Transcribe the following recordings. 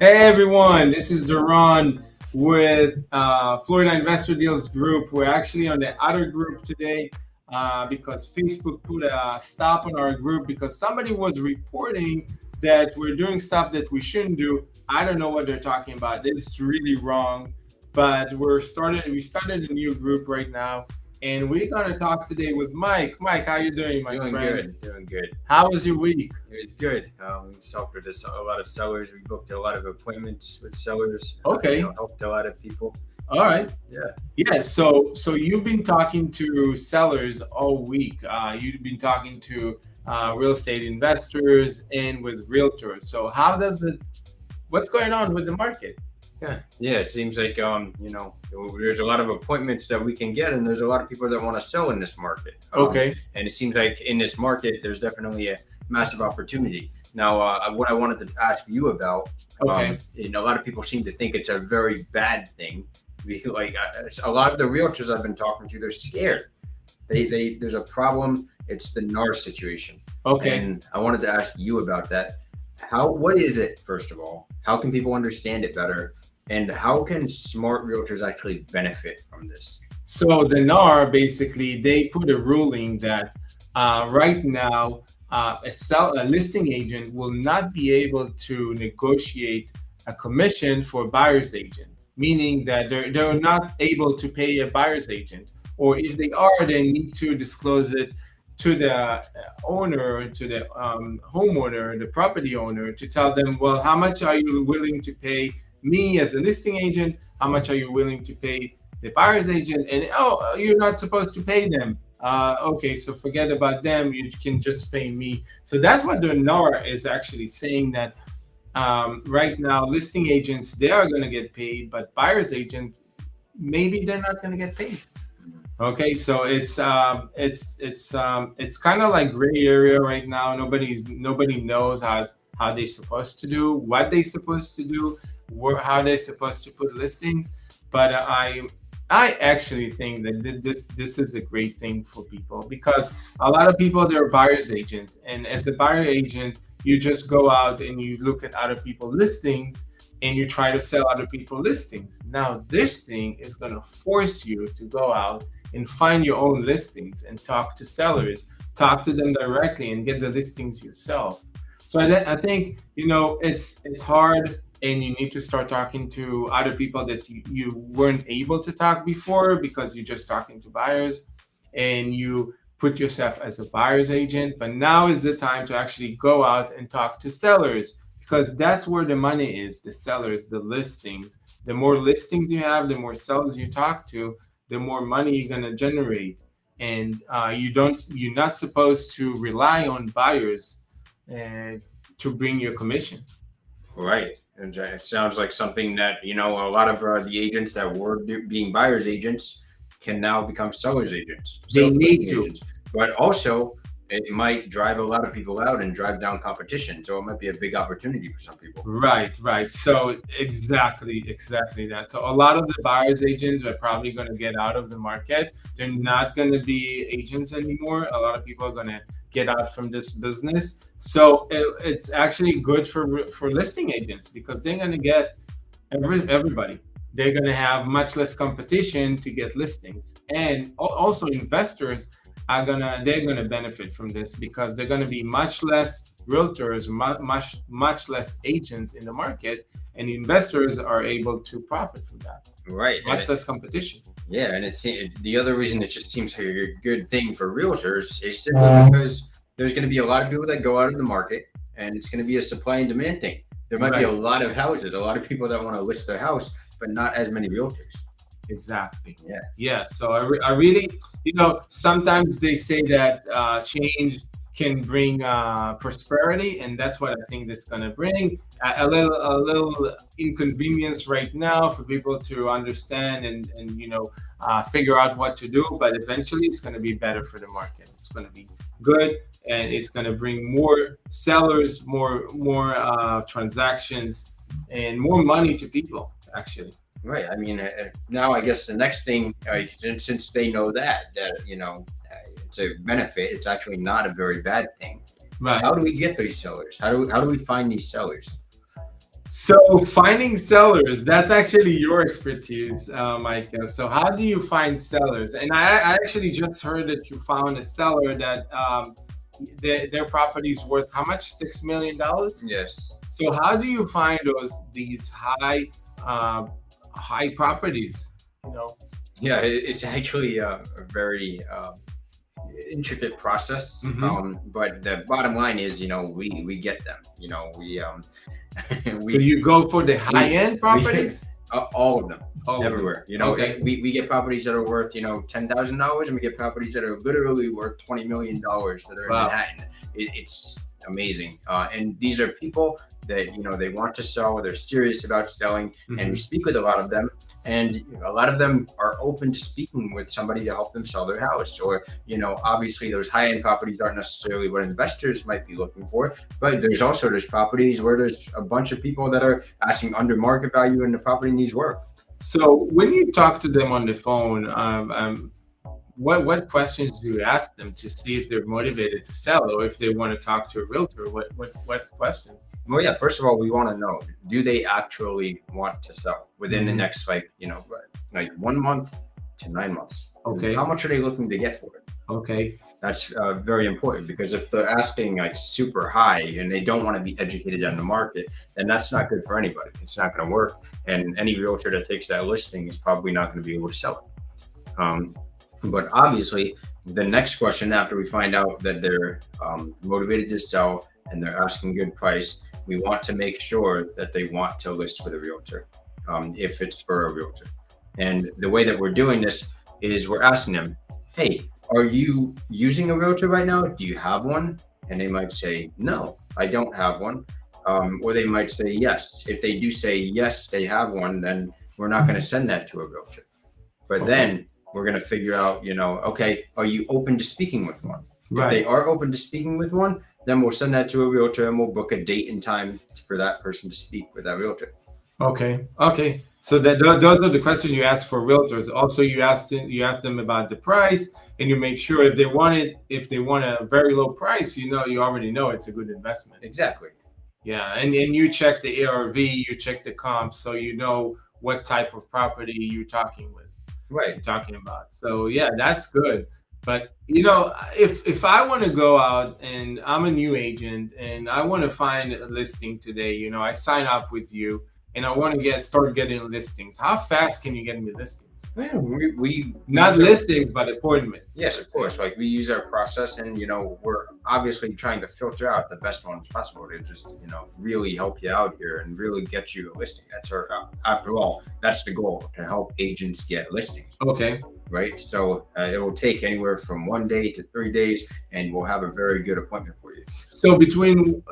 Hey everyone, this is Duran with Florida Investor Deals Group. We're actually on the other group today because Facebook put a stop on our group because somebody was reporting that we're doing stuff that we shouldn't do. I don't know what they're talking about. This is really wrong. But we started a new group right now, and we're gonna talk today with Mike. Mike, how you doing, my Doing friend? good, doing good. How was your week? It's good. We talked with a lot of sellers. We booked a lot of appointments with sellers. Okay. Helped a lot of people. All right. Yeah, Yeah, so you've been talking to sellers all week. You've been talking to real estate investors and with realtors. So what's going on with the market? yeah. It seems like there's a lot of appointments that we can get, and there's a lot of people that want to sell in this market. Okay. And it seems like in this market, there's definitely a massive opportunity. Now, what I wanted to ask you about, Okay. a lot of people seem to think it's a very bad thing. We feel like a lot of the realtors I've been talking to, they're scared. There's a problem. It's the NAR situation. Okay. And I wanted to ask you about that. What is it, first of all? How can people understand it better? And how can smart realtors actually benefit from this? So the NAR basically they put a ruling that right now a listing agent will not be able to negotiate a commission for a buyer's agent, meaning that they're not able to pay a buyer's agent, or if they are, they need to disclose it to the owner, to the homeowner, the property owner, to tell them, well, how much are you willing to pay me as a listing agent? How much are you willing to pay the buyer's agent? And oh, you're not supposed to pay them. Okay, so forget about them. You can just pay me. So that's what the NAR is actually saying, that right now listing agents they are going to get paid, but buyer's agent maybe they're not going to get paid. Okay, so it's kind of like gray area right now. Nobody knows how they're supposed to do, what they're supposed to do, how they're supposed to put listings. But I actually think that this is a great thing for people, because a lot of people they're buyers agents, and as a buyer agent, you just go out and you look at other people listings and you try to sell other people listings. Now this thing is going to force you to go out and find your own listings and talk to sellers, talk to them directly and get the listings yourself. So I think it's hard, and you need to start talking to other people that you weren't able to talk before because you're just talking to buyers, and you put yourself as a buyer's agent. But now is the time to actually go out and talk to sellers, because that's where the money is, the sellers, the listings. The more listings you have, the more sellers you talk to, the more money you're going to generate. And you're not supposed to rely on buyers uh, to bring your commission. Right. And it sounds like something that, a lot of the agents that were being buyer's agents can now become seller's agents, They need listing to. agents. But also, it might drive a lot of people out and drive down competition. So it might be a big opportunity for some people. Right, right. So exactly that. So a lot of the buyers agents are probably going to get out of the market. They're not going to be agents anymore. A lot of people are going to get out from this business. So it's actually good for listing agents, because they're going to get everybody. They're going to have much less competition to get listings, and also investors they're gonna benefit from this, because they're gonna be much less realtors, much less agents in the market, and investors are able to profit from that. Right. Much less competition. Yeah, and the other reason it just seems like a good thing for realtors is simply because there's going to be a lot of people that go out of the market, and it's going to be a supply and demand thing. There might be a Right. lot of houses, a lot of people that want to list their house, but not as many realtors. Exactly. Yeah, Yeah. So I really, sometimes they say that change can bring prosperity, and that's what I think that's going to bring a little inconvenience right now for people to understand and figure out what to do. But eventually, it's going to be better for the market. It's going to be good, and it's going to bring more sellers, more transactions, and more money to people. Actually. right. I mean, now I guess the next thing, since they know that it's a benefit, it's actually not a very bad thing. Right. How do we get these sellers? How do we find these sellers? So finding sellers, that's actually your expertise, Micah. So how do you find sellers? And I actually just heard that you found a seller that their property is worth how much? $6 million. Yes. So how do you find these uh, high properties? You know. Yeah, it's actually a very intricate process. But the bottom line is, we get them. So you go for the high end we properties? all of them, All of them. everywhere. Okay. We get properties that are worth $10,000, and we get properties that are literally worth $20 million that are Wow. in Manhattan. It's amazing, and these are people that they want to sell. They're serious about selling, and we speak with a lot of them. And a lot of them are open to speaking with somebody to help them sell their house. Or, obviously those high-end properties aren't necessarily what investors might be looking for, but there's also those properties where there's a bunch of people that are asking under market value and the property needs work. So when you talk to them on the phone, what questions do you ask them to see if they're motivated to sell, or if they want to talk to a realtor? What questions? Well, yeah, first of all, we want to know, do they actually want to sell within the next, like 1 month to 9 months? Okay. How much are they looking to get for it? Okay. That's very important, because if they're asking like super high and they don't want to be educated on the market, then that's not good for anybody. It's not going to work. And any realtor that takes that listing is probably not going to be able to sell it. But obviously, the next question after we find out that they're motivated to sell and they're asking good price, we want to make sure that they want to list with a realtor, if it's for a realtor. And the way that we're doing this is we're asking them, hey, are you using a realtor right now? Do you have one? And they might say, no, I don't have one. Or they might say yes. If they do say yes, they have one, then we're not going to send that to a realtor. But then we're going to figure out, okay, are you open to speaking with one? Right. If they are open to speaking with one, then we'll send that to a realtor and we'll book a date and time for that person to speak with that realtor. Okay. So those are the questions you ask for realtors. Also, you ask them about the price, and you make sure if they want a very low price, you already know it's a good investment. Exactly. Yeah, and you check the ARV, you check the comps, so you know what type of property you're talking about. So yeah, that's good. But if I want to go out and I'm a new agent and I want to find a listing today, I sign up with you and I want to start getting listings. How fast can you get me listings? Yeah, we not listings, but appointments. Yes, of course. Like, we use our process, and we're obviously trying to filter out the best ones possible to just really help you out here and really get you a listing. That's after all, that's the goal, to help agents get listings. Okay. Right. So it will take anywhere from 1 day to 3 days, and we'll have a very good appointment for you. So between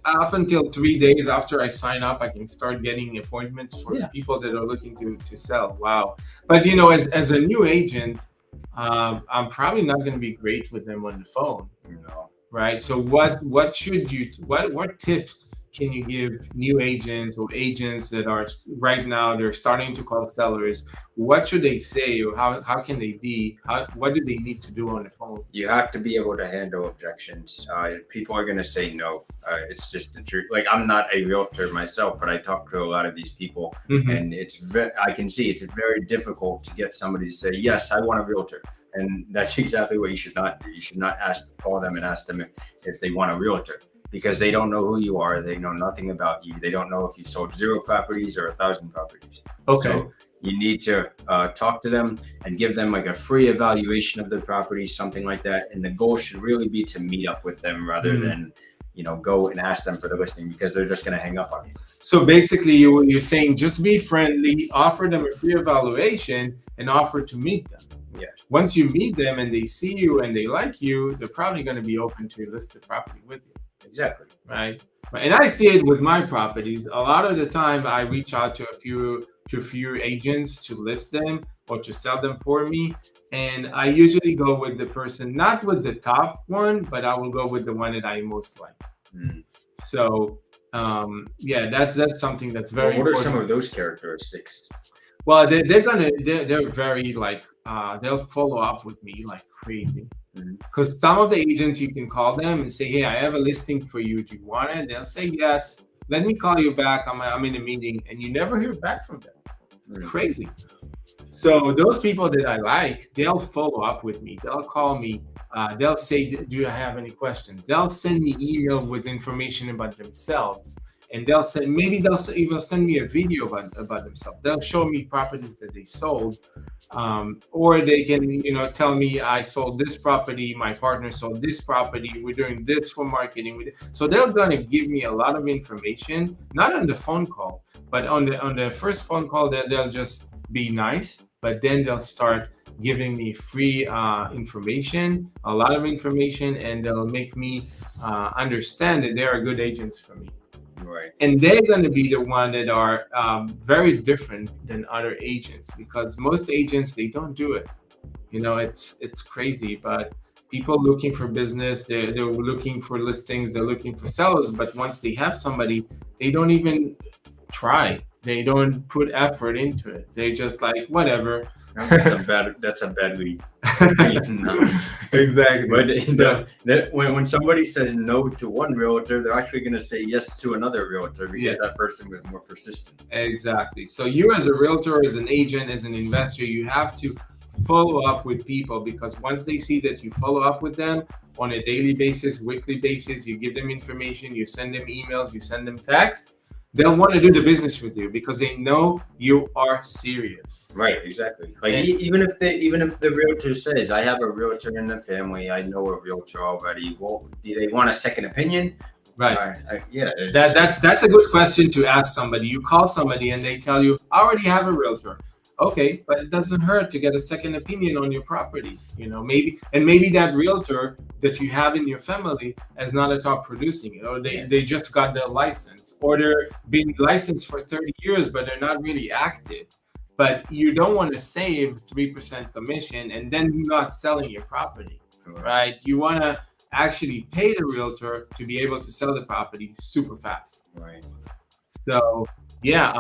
up until 3 days after I sign up, I can start getting appointments for people that are looking to sell. Wow. But as a new agent, I'm probably not going to be great with them on the phone. Right. So what tips can you give new agents or agents that are right now, they're starting to call sellers? What should they say, or how can they be? What do they need to do on the phone? You have to be able to handle objections. People are going to say no. It's just the truth. Like, I'm not a realtor myself, but I talk to a lot of these people, and I can see it's very difficult to get somebody to say, yes, I want a realtor. And that's exactly what you should not do. You should not call them and ask them if they want a realtor, because they don't know who you are. They know nothing about you. They don't know if you sold 0 properties or 1,000 properties. Okay. So you need to talk to them and give them like a free evaluation of the property, something like that. And the goal should really be to meet up with them rather than, go and ask them for the listing, because they're just going to hang up on you. So basically, you're saying just be friendly, offer them a free evaluation, and offer to meet them. Yeah. Once you meet them and they see you and they like you, they're probably going to be open to list the property with you. Exactly. Right. And I see it with my properties. A lot of the time I reach out to a few agents to list them or to sell them for me. And I usually go with the person, not with the top one, but I will go with the one that I most like. So that's something that's very important. What are some of those characteristics? Well, they're very they'll follow up with me like crazy. Because some of the agents, you can call them and say, hey, I have a listing for you. Do you want it? They'll say yes. let me call you back. I'm in a meeting, and you never hear back from them. It's crazy. So those people that I like, they'll follow up with me. They'll call me. They'll say, "Do you have any questions?" They'll send me email with information about themselves, and they'll say maybe even send me a video about themselves. They'll show me properties that they sold, or they can tell me I sold this property, my partner sold this property, we're doing this for marketing. So they're gonna give me a lot of information, not on the phone call, but on the first phone call that they'll just be nice, but then they'll start giving me free information, a lot of information, and they'll make me understand that they are good agents for me. Right. And they're going to be the one that are very different than other agents, because most agents, they don't do it. It's crazy, but people looking for business, they're looking for listings, they're looking for sellers, but once they have somebody, they don't even try. They don't put effort into it. They just like, whatever. That's a bad lead. Exactly. But when somebody says no to one realtor, they're actually going to say yes to another realtor, because that person was more persistent. Exactly. So you, as a realtor, as an agent, as an investor, you have to follow up with people, because once they see that you follow up with them on a daily basis, weekly basis, you give them information, you send them emails, you send them texts, they'll want to do the business with you because they know you are serious. Right, exactly. Like even if the realtor says, I have a realtor in the family, I know a realtor already, well, do they want a second opinion? Right. Yeah. That's a good question to ask somebody. You call somebody and they tell you, I already have a realtor. Okay, but it doesn't hurt to get a second opinion on your property. Maybe that realtor that you have in your family is not a top producing, or they just got their license, or they're been licensed for 30 years, but they're not really active. But you don't want to save 3% commission and then not selling your property, right? You want to actually pay the realtor to be able to sell the property super fast. Right. So, yeah,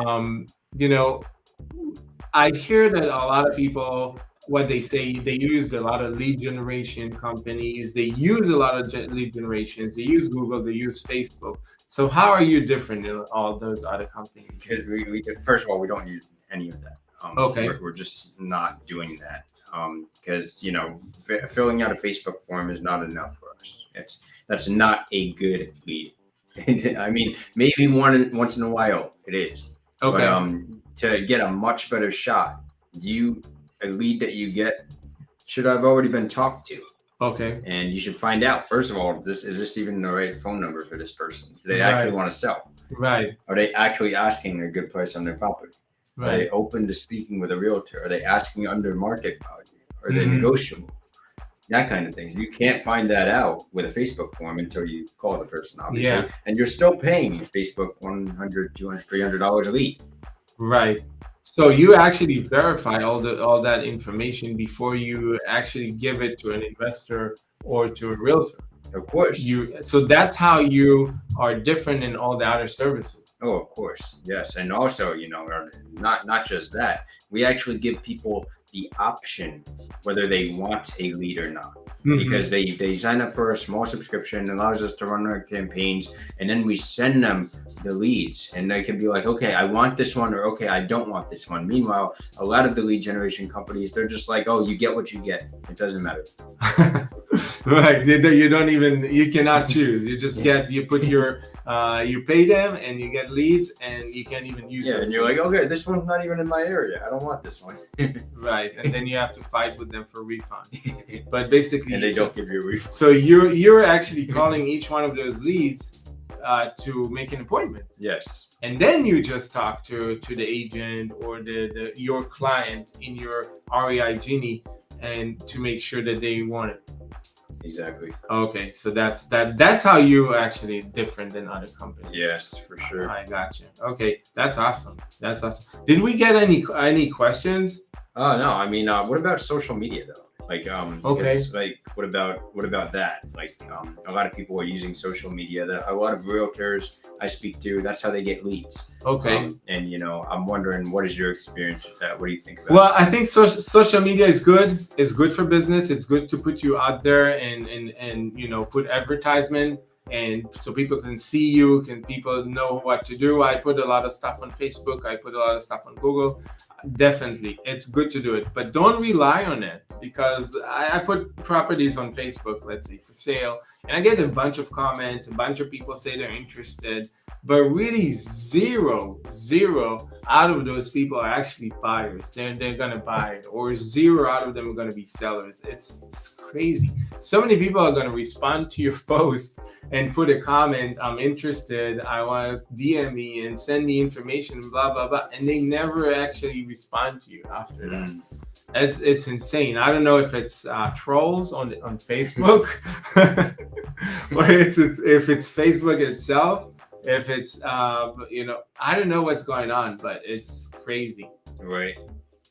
I hear that a lot of people, what they say, they use a lot of lead generation companies. They use a lot of lead generations. They use Google. They use Facebook. So how are you different than all those other companies? Because we first of all, we don't use any of that. Okay. We're just not doing that. Because filling out a Facebook form is not enough for us. That's not a good lead. I mean, maybe once in a while it is. Okay. But, to get a much better shot, a lead that you get should have already been talked to. Okay. And you should find out, first of all, is this even the right phone number for this person? Do they actually want to sell? Right. Are they actually asking a good price on their property? Right. Are they open to speaking with a realtor? Are they asking under market value? Are they negotiable? That kind of things. You can't find that out with a Facebook form until you call the person, obviously. Yeah. And you're still paying Facebook $100, $200, $300 a lead. Right. So you actually verify all that information before you actually give it to an investor or to a realtor. Of course. So that's how you are different in all the other services. Oh, of course. Yes. And also, not just that, we actually give people the option whether they want a lead or not. Because they sign up for a small subscription, allows us to run our campaigns, and then we send them the leads, and they can be like, okay, I want this one, or okay, I don't want this one. Meanwhile, a lot of the lead generation companies, they're just like, oh, you get what you get. It doesn't matter. Right. You cannot choose. You just you put your, you pay them and you get leads, and you can't even use and you're like, okay, this one's not even in my area. I don't want this one. Right. And then you have to fight with them for a refund. But basically, and they don't give you a refund. So you're actually calling each one of those leads to make an appointment. Yes. And then you just talk to the agent or your client in your REI Genie, and to make sure that they want it. Exactly. Okay, so that's how you actually different than other companies. Yes, for sure. I gotcha. Okay, that's awesome. Did we get any questions? Oh no, I mean, what about social media though? Like, okay. Like, what about that? Like, a lot of people are using social media. A lot of realtors I speak to, that's how they get leads. Okay. And I'm wondering, what is your experience with that? What do you think about? Well, I think social media is good. It's good for business. It's good to put you out there and put advertisement. and so people can see you, can people know what to do. I put a lot of stuff on Facebook, I put a lot of stuff on Google. Definitely, it's good to do it, but don't rely on it, because I put properties on Facebook, let's say for sale, and I get a bunch of comments, a bunch of people say they're interested, but really zero out of those people are actually buyers. They're gonna buy it, or zero out of them are gonna be sellers. It's crazy. So many people are gonna respond to your post and put a comment, I'm interested, I want to DM me and send me information, blah blah blah, and they never actually respond to you after that. It's insane. I don't know if it's trolls on Facebook, or if it's Facebook itself. If it's I don't know what's going on, but it's crazy. Right.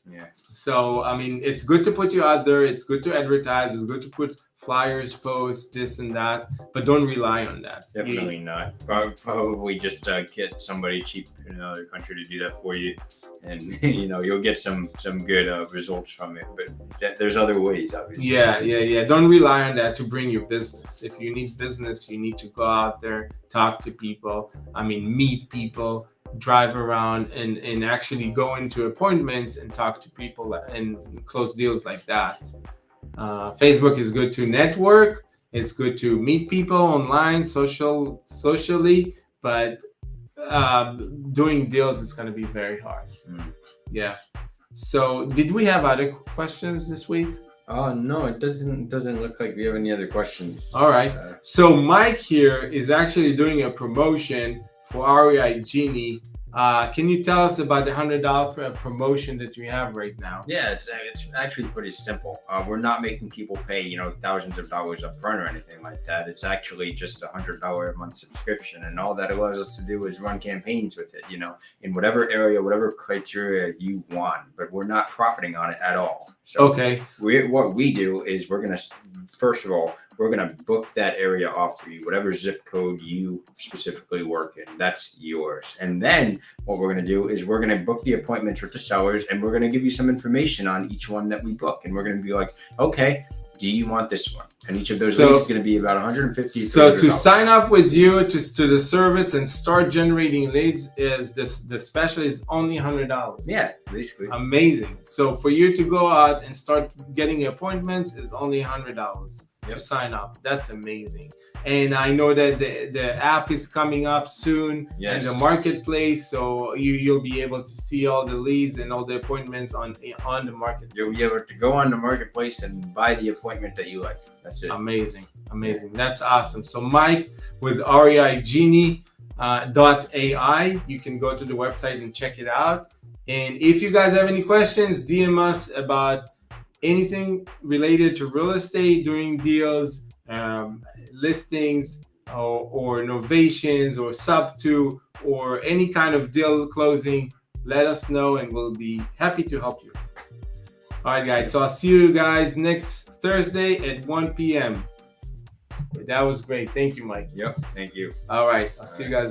Yeah. So I mean, it's good to put you out there, it's good to advertise, it's good to put flyers, posts, this and that, but don't rely on that. Definitely not. Probably just get somebody cheap in another country to do that for you, and you'll get some good results from it. But there's other ways, obviously. Yeah. Don't rely on that to bring you business. If you need business, you need to go out there, talk to people. I mean, meet people, drive around, and actually go into appointments and talk to people and close deals like that. Facebook is good to network. It's good to meet people online, socially, but doing deals is going to be very hard. Yeah. So, did we have other questions this week? No, it doesn't look like we have any other questions. All right. So Mike here is actually doing a promotion for REI Genie. Can you tell us about the $100 promotion that you have right now? Yeah, it's actually pretty simple. We're not making people pay thousands of dollars up front or anything like that. It's actually just $100 a month subscription, and all that allows us to do is run campaigns with it, in whatever area, whatever criteria you want. But we're not profiting on it at all. So okay. What we do is we're gonna, first of all, we're going to book that area off for you, whatever zip code you specifically work in, that's yours. And then what we're going to do is we're going to book the appointments with the sellers, and we're going to give you some information on each one that we book. And we're going to be like, okay, do you want this one? And each of those leads is going to be about $150. So to sign up with you to the service and start generating leads, is the special is only $100. Yeah, basically. Amazing. So for you to go out and start getting appointments is only $100. To sign up. That's amazing. And I know that the app is coming up soon in the marketplace, so you'll be able to see all the leads and all the appointments on the market. You'll be able to go on the marketplace and buy the appointment that you like. That's it. Amazing. That's awesome. So Mike with REIGenie.ai, you can go to the website and check it out. And if you guys have any questions, DM us about anything related to real estate, doing deals, listings, or novations, or sub-to, or any kind of deal closing. Let us know, and we'll be happy to help you. All right, guys. So I'll see you guys next Thursday at 1 p.m. That was great. Thank you, Mike. Yep. Thank you. All right. I'll see you guys later.